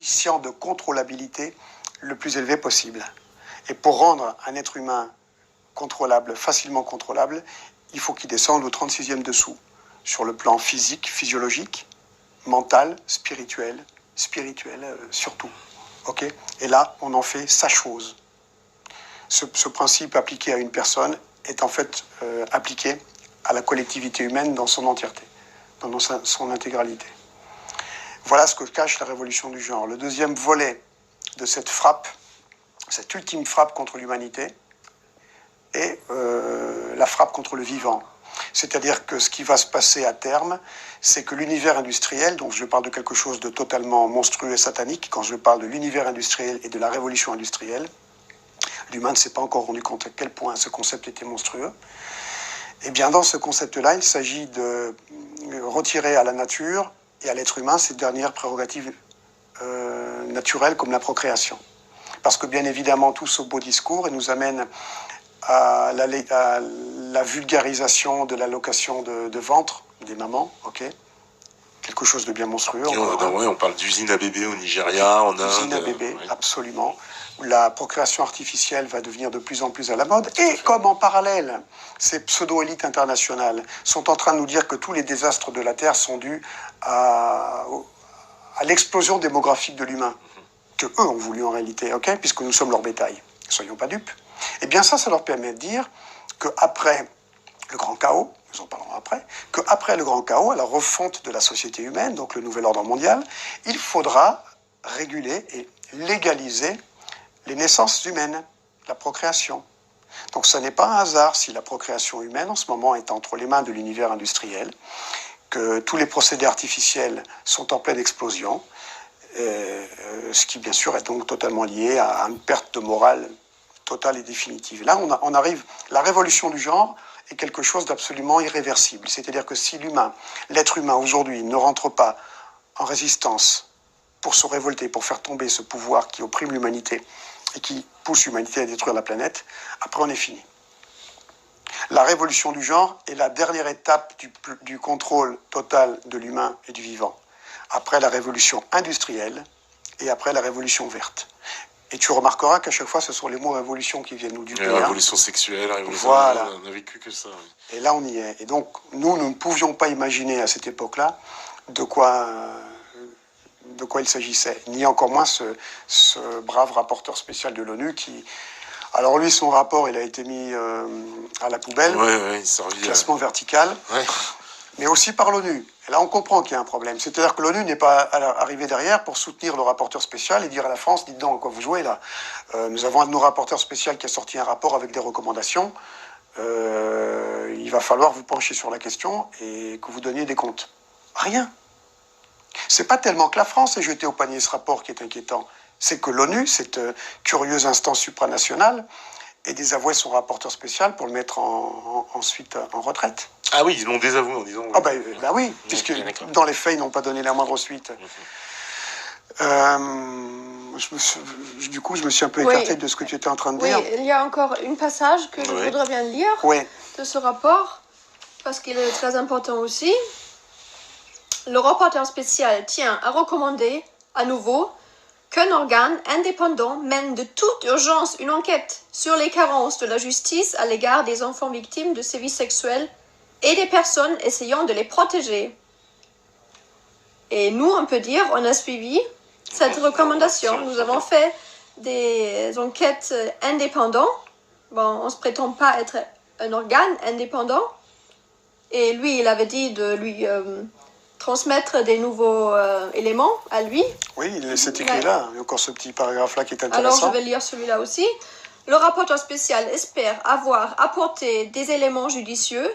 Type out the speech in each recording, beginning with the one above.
coefficient de contrôlabilité le plus élevé possible. Et pour rendre un être humain contrôlable, facilement contrôlable, il faut qu'il descende au 36e dessous, sur le plan physique, physiologique, mental, spirituel surtout. Okay, et là, on en fait sa chose. Ce principe appliqué à une personne est en fait appliqué à la collectivité humaine dans son entièreté, dans son intégralité. Voilà ce que cache la révolution du genre. Le deuxième volet de cette frappe, cette ultime frappe contre l'humanité, est la frappe contre le vivant. C'est-à-dire que ce qui va se passer à terme, c'est que l'univers industriel, donc je parle de quelque chose de totalement monstrueux et satanique, quand je parle de l'univers industriel et de la révolution industrielle, l'humain ne s'est pas encore rendu compte à quel point ce concept était monstrueux. Et bien dans ce concept-là, il s'agit de retirer à la nature et à l'être humain ses dernières prérogatives naturelles comme la procréation. Parce que bien évidemment, tout ce beau discours nous amène à la vulgarisation de l'allocation de ventre des mamans, ok, quelque chose de bien monstrueux. On parle d'usine à bébé au Nigeria, en Inde. Usine à bébé, oui. Absolument. La procréation artificielle va devenir de plus en plus à la mode. Et comme en parallèle, ces pseudo-élites internationales sont en train de nous dire que tous les désastres de la Terre sont dus à l'explosion démographique de l'humain, que eux ont voulu en réalité, ok, puisque nous sommes leur bétail. Soyons pas dupes. Eh bien ça leur permet de dire qu'après le grand chaos, nous en parlerons après, qu'après le grand chaos, à la refonte de la société humaine, donc le nouvel ordre mondial, il faudra réguler et légaliser les naissances humaines, la procréation. Donc ce n'est pas un hasard si la procréation humaine en ce moment est entre les mains de l'univers industriel, que tous les procédés artificiels sont en pleine explosion, ce qui bien sûr est donc totalement lié à une perte de morale totale et définitive. Là, on arrive, la révolution du genre est quelque chose d'absolument irréversible. C'est-à-dire que si l'être humain aujourd'hui ne rentre pas en résistance pour se révolter, pour faire tomber ce pouvoir qui opprime l'humanité et qui pousse l'humanité à détruire la planète, après on est fini. La révolution du genre est la dernière étape du contrôle total de l'humain et du vivant. Après la révolution industrielle et après la révolution verte. Et tu remarqueras qu'à chaque fois, ce sont les mots révolution qui viennent nous duper. La révolution sexuelle, la révolution... Voilà. On n'a vécu que ça. Oui. Et là, on y est. Et donc, nous ne pouvions pas imaginer à cette époque-là de quoi il s'agissait. Ni encore moins ce brave rapporteur spécial de l'ONU qui... Alors lui, son rapport, il a été mis à la poubelle. Ouais, il servit classement vertical. Ouais. Mais aussi par l'ONU. Et là, on comprend qu'il y a un problème. C'est-à-dire que l'ONU n'est pas arrivée derrière pour soutenir le rapporteur spécial et dire à la France, dites donc, à quoi vous jouez là. Nous avons un de nos rapporteurs spéciaux qui a sorti un rapport avec des recommandations. Il va falloir vous pencher sur la question et que vous donniez des comptes. Rien. C'est pas tellement que la France ait jeté au panier ce rapport qui est inquiétant. C'est que l'ONU, cette curieuse instance supranationale, ait désavoué son rapporteur spécial pour le mettre ensuite en retraite. Ah oui, ils l'ont désavoué en disant... Ah ben oui, puisque dans les faits, ils n'ont pas donné la moindre suite. Du coup, je me suis un peu écarté de ce que tu étais en train de dire. Oui, il y a encore un passage que je voudrais bien lire de ce rapport, parce qu'il est très important aussi. Le rapporteur spécial tient à recommander, à nouveau, qu'un organe indépendant mène de toute urgence une enquête sur les carences de la justice à l'égard des enfants victimes de sévices sexuels et des personnes essayant de les protéger. Et nous, on peut dire, on a suivi cette recommandation. Nous avons fait des enquêtes indépendantes. Bon, on ne se prétend pas être un organe indépendant. Et lui, il avait dit de lui transmettre des nouveaux éléments à lui. Oui, c'est écrit là. Il y a encore ce petit paragraphe-là qui est intéressant. Alors, je vais lire celui-là aussi. Le rapporteur spécial espère avoir apporté des éléments judicieux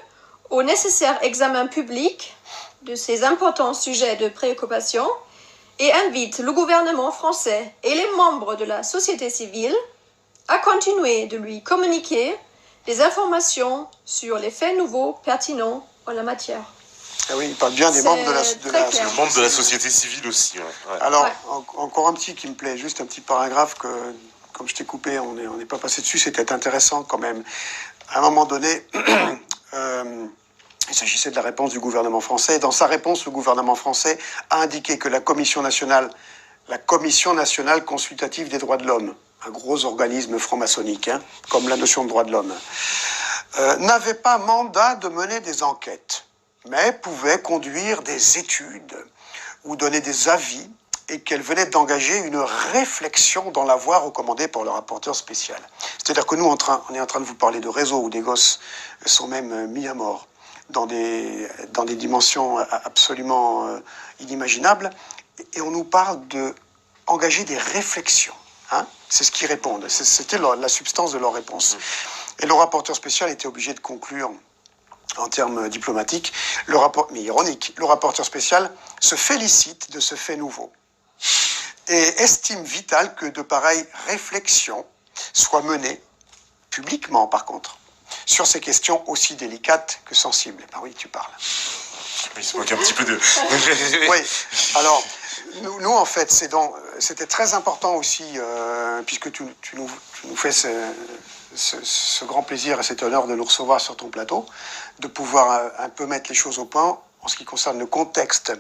au nécessaire examen public de ces importants sujets de préoccupation et invite le gouvernement français et les membres de la société civile à continuer de lui communiquer des informations sur les faits nouveaux pertinents en la matière. Ah oui, il parle bien des membres de la société civile aussi. Ouais. Alors, encore un petit qui me plaît, juste un petit paragraphe que, comme je t'ai coupé, on n'est pas passé dessus, c'était intéressant quand même. À un moment donné, il s'agissait de la réponse du gouvernement français. Dans sa réponse, le gouvernement français a indiqué que la Commission nationale la Commission nationale consultative des droits de l'homme, un gros organisme franc-maçonnique, hein, comme la notion de droits de l'homme, n'avait pas mandat de mener des enquêtes, mais pouvait conduire des études ou donner des avis, et qu'elle venait d'engager une réflexion dans la voie recommandée par le rapporteur spécial. C'est-à-dire que nous, on est en train de vous parler de réseaux où des gosses sont même mis à mort dans des dimensions absolument inimaginables, et on nous parle d'engager des réflexions. Hein, c'est ce qu'ils répondent, c'était la substance de leur réponse. Et le rapporteur spécial était obligé de conclure en termes diplomatiques, mais ironique, le rapporteur spécial se félicite de ce fait nouveau et estime vital que de pareilles réflexions soient menées, publiquement par contre, sur ces questions aussi délicates que sensibles. Ben oui, tu parles. Il se moque un petit peu de... Oui, alors, nous en fait, c'était très important aussi, puisque tu nous fais ce grand plaisir et cet honneur de nous recevoir sur ton plateau, de pouvoir un peu mettre les choses au point en ce qui concerne le contexte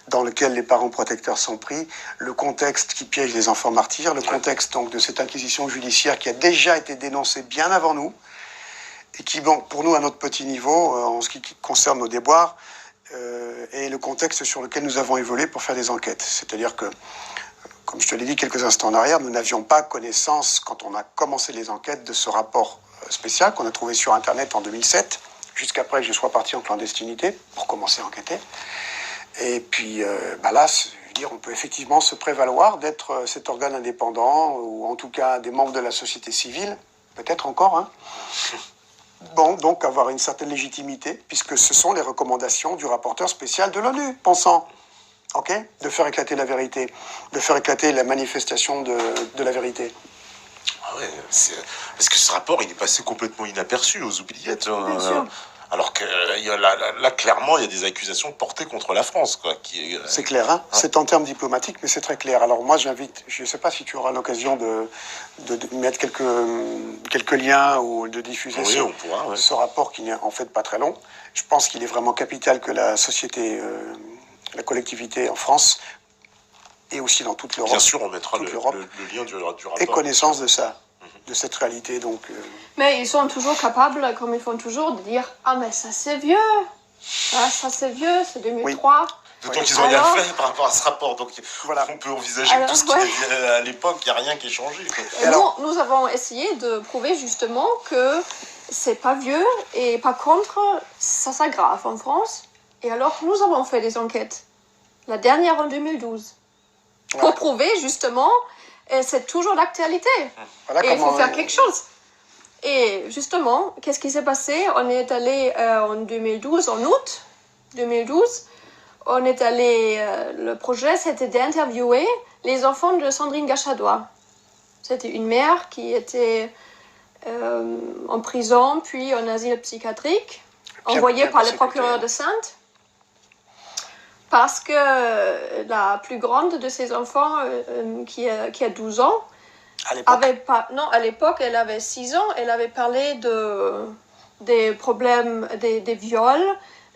dans lequel les parents protecteurs sont pris, le contexte qui piège les enfants martyrs, le contexte donc de cette inquisition judiciaire qui a déjà été dénoncée bien avant nous, et qui, bon, pour nous, à notre petit niveau, en ce qui concerne nos déboires, est le contexte sur lequel nous avons évolué pour faire des enquêtes. C'est-à-dire que, comme je te l'ai dit quelques instants en arrière, nous n'avions pas connaissance, quand on a commencé les enquêtes, de ce rapport spécial qu'on a trouvé sur Internet en 2007, jusqu'après que je sois parti en clandestinité pour commencer à enquêter. Et puis là, je veux dire, on peut effectivement se prévaloir d'être cet organe indépendant, ou en tout cas des membres de la société civile, peut-être encore, hein. Bon, donc avoir une certaine légitimité, puisque ce sont les recommandations du rapporteur spécial de l'ONU, pensant, ok, de faire éclater la vérité, de faire éclater la manifestation de la vérité. Ah ouais, parce que ce rapport, il est passé complètement inaperçu aux oubliettes. Bien sûr. Alors que là, clairement, il y a des accusations portées contre la France, quoi. C'est clair, hein. C'est en termes diplomatiques, mais c'est très clair. Alors moi, j'invite, je ne sais pas si tu auras l'occasion de mettre quelques liens ou de diffuser on pourra, ce rapport qui n'est en fait pas très long. Je pense qu'il est vraiment capital que la société, la collectivité en France, et aussi dans toute l'Europe, bien sûr, on mettra le lien du rapport. Ait connaissance de ça. De cette réalité, donc... Mais ils sont toujours capables, comme ils font toujours, de dire « Ah, mais ça c'est vieux, ah, ça c'est vieux, c'est 2003 oui. ». D'autant qu'ils n'ont rien fait par rapport à ce rapport, donc voilà. On peut envisager que tout ce qui était à l'époque, il n'y a rien qui est changé. Nous avons essayé de prouver justement que c'est pas vieux, et par contre, ça s'aggrave en France. Et alors, nous avons fait des enquêtes, la dernière en 2012, pour prouver justement... Et c'est toujours l'actualité. Voilà, et il faut faire quelque chose. Et justement, qu'est-ce qui s'est passé? On est allé en 2012, en août 2012, on est allé, le projet c'était d'interviewer les enfants de Sandrine Gachadois. C'était une mère qui était en prison, puis en asile psychiatrique, envoyée par le procureur de Saintes. Parce que la plus grande de ses enfants, qui a 12 ans, à l'époque, elle avait 6 ans, elle avait parlé des problèmes, des viols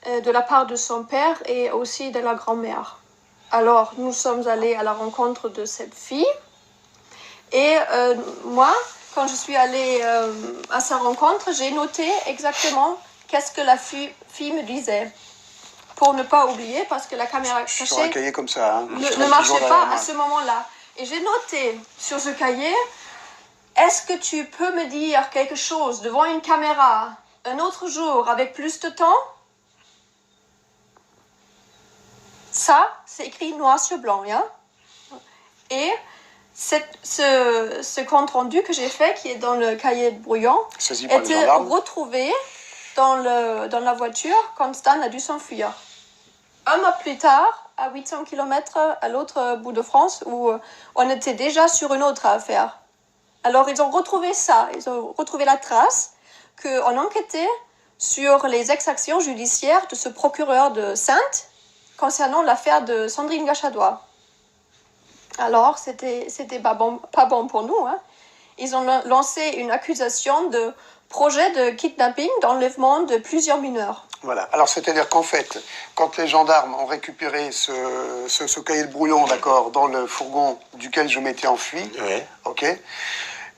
de la part de son père et aussi de la grand-mère. Alors, nous sommes allés à la rencontre de cette fille. Et moi, quand je suis allée à sa rencontre, j'ai noté exactement qu'est-ce que la fille me disait. Pour ne pas oublier, parce que la caméra cachée comme ça, hein. ne marchait pas à ce moment-là. Et j'ai noté sur ce cahier, est-ce que tu peux me dire quelque chose devant une caméra un autre jour avec plus de temps? Ça, c'est écrit noir sur blanc, hein? Et ce compte-rendu que j'ai fait, qui est dans le cahier de brouillon, était retrouvé dans la voiture quand Stan a dû s'enfuir. Un mois plus tard, à 800 km à l'autre bout de France, où on était déjà sur une autre affaire. Alors, ils ont retrouvé ça, ils ont retrouvé la trace qu'on enquêtait sur les exactions judiciaires de ce procureur de Saintes concernant l'affaire de Sandrine Gachadois. Alors, c'était pas bon pour nous, hein. Ils ont lancé une accusation de projet de kidnapping, d'enlèvement de plusieurs mineurs. Voilà. Alors, c'est-à-dire qu'en fait, quand les gendarmes ont récupéré ce cahier de brouillon, d'accord, dans le fourgon duquel je m'étais enfui, ok,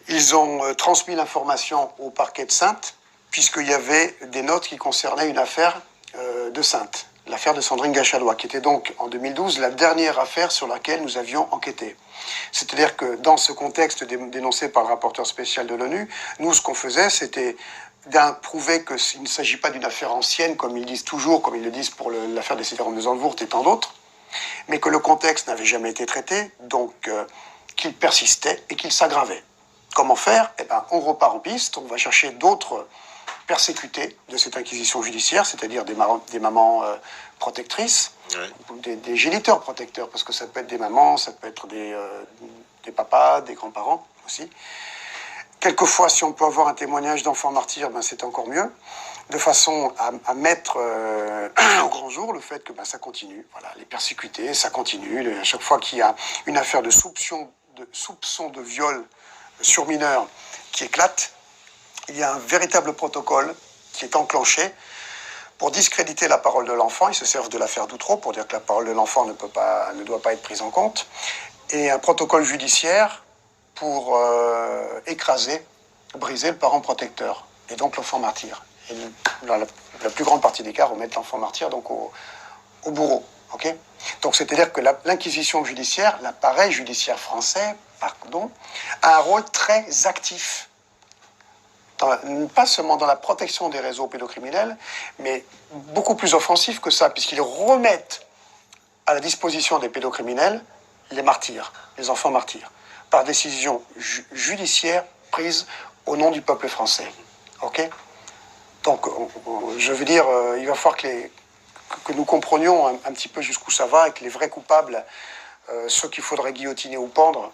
ils ont transmis l'information au parquet de Saintes, puisqu'il y avait des notes qui concernaient une affaire de Saintes, l'affaire de Sandrine Gachalois, qui était donc, en 2012, la dernière affaire sur laquelle nous avions enquêté. C'est-à-dire que dans ce contexte dénoncé par le rapporteur spécial de l'ONU, nous, ce qu'on faisait, c'était prouver qu'il ne s'agit pas d'une affaire ancienne, comme ils disent toujours, comme ils le disent pour l'affaire des citernes de Zandvoort et tant d'autres, mais que le contexte n'avait jamais été traité, donc qu'il persistait et qu'il s'aggravait. Comment faire? Eh ben, on repart en piste, on va chercher d'autres persécutés de cette inquisition judiciaire, c'est-à-dire des mamans protectrices, des géniteurs protecteurs, parce que ça peut être des mamans, ça peut être des papas, des grands-parents aussi. Quelquefois, si on peut avoir un témoignage d'enfants martyrs, ben c'est encore mieux, de façon à mettre au grand jour le fait que ben, ça continue. Voilà, les persécutés, ça continue. À chaque fois qu'il y a une affaire de soupçon de viol sur mineur qui éclate, il y a un véritable protocole qui est enclenché pour discréditer la parole de l'enfant. Ils se servent de l'affaire d'Outreau pour dire que la parole de l'enfant ne doit pas être prise en compte. Et un protocole judiciaire pour écraser, briser le parent protecteur, et donc l'enfant martyr. Et la plus grande partie des cas remettent l'enfant martyr donc au bourreau. Okay, donc c'est-à-dire que l'inquisition judiciaire, l'appareil judiciaire français, pardon, a un rôle très actif. Pas seulement dans la protection des réseaux pédocriminels, mais beaucoup plus offensif que ça, puisqu'ils remettent à la disposition des pédocriminels les martyrs, les enfants martyrs, par décision judiciaire prise au nom du peuple français. Ok? Donc, je veux dire, il va falloir que nous comprenions un petit peu jusqu'où ça va, et que les vrais coupables, ceux qu'il faudrait guillotiner ou pendre,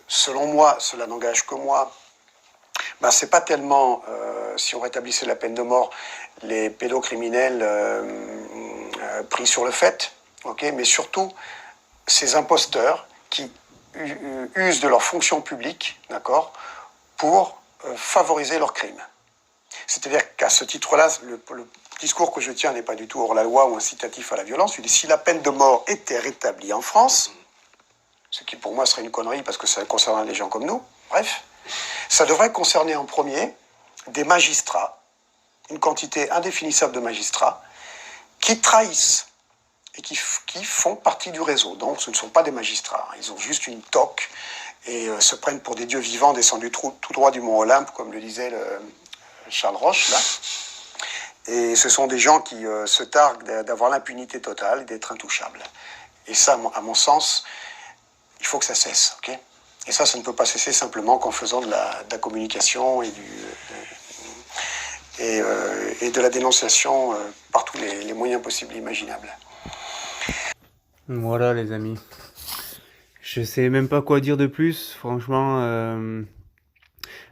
selon moi, cela n'engage que moi, ben, c'est pas tellement, si on rétablissait la peine de mort, les pédocriminels pris sur le fait, okay, mais surtout ces imposteurs qui usent de leur fonction publique, d'accord, pour favoriser leurs crimes. C'est-à-dire qu'à ce titre-là, le discours que je tiens n'est pas du tout hors la loi ou incitatif à la violence. Je dis, si la peine de mort était rétablie en France, ce qui pour moi serait une connerie parce que ça concernerait les gens comme nous, bref, ça devrait concerner en premier des magistrats, une quantité indéfinissable de magistrats, qui trahissent et qui font partie du réseau. Donc ce ne sont pas des magistrats, ils ont juste une toque et se prennent pour des dieux vivants descendus tout droit du mont Olympe, comme le disait Charles Roche, là. Et ce sont des gens qui se targuent d'avoir l'impunité totale et d'être intouchables. Et ça, à mon sens, il faut que ça cesse, ok ? Et ça ne peut pas cesser simplement qu'en faisant de la communication et de la dénonciation par tous les moyens possibles et imaginables. Voilà les amis. Je sais même pas quoi dire de plus. Franchement,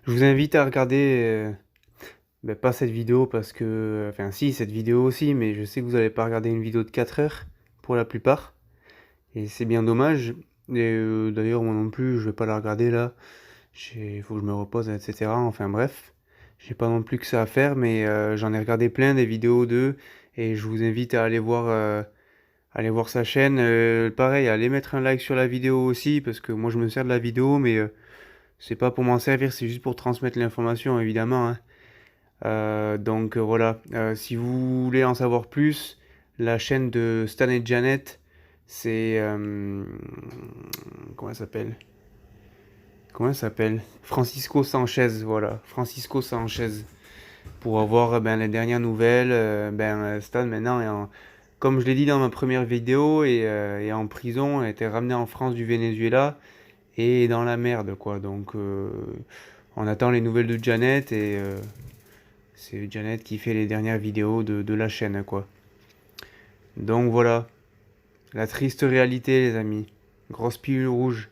je vous invite à regarder... pas cette vidéo parce que... Enfin si, cette vidéo aussi, mais je sais que vous n'allez pas regarder une vidéo de 4 heures pour la plupart. Et c'est bien dommage. Et d'ailleurs moi non plus, je vais pas la regarder là. Il faut que je me repose, etc. Enfin bref. J'ai pas non plus que ça à faire, mais j'en ai regardé plein des vidéos d'eux. Et je vous invite à aller voir sa chaîne. Pareil, allez mettre un like sur la vidéo aussi, parce que moi je me sers de la vidéo, mais c'est pas pour m'en servir, c'est juste pour transmettre l'information évidemment, hein. Donc voilà, si vous voulez en savoir plus, la chaîne de Stan et Janet, c'est... comment elle s'appelle Francisco Sanchez, voilà, Francisco Sanchez. Pour avoir les dernières nouvelles, Stan maintenant, comme je l'ai dit dans ma première vidéo, est en prison, a été ramené en France du Venezuela, et dans la merde, quoi. Donc on attend les nouvelles de Janet, et c'est Janet qui fait les dernières vidéos de la chaîne, quoi. Donc voilà, la triste réalité les amis, grosse pilule rouge.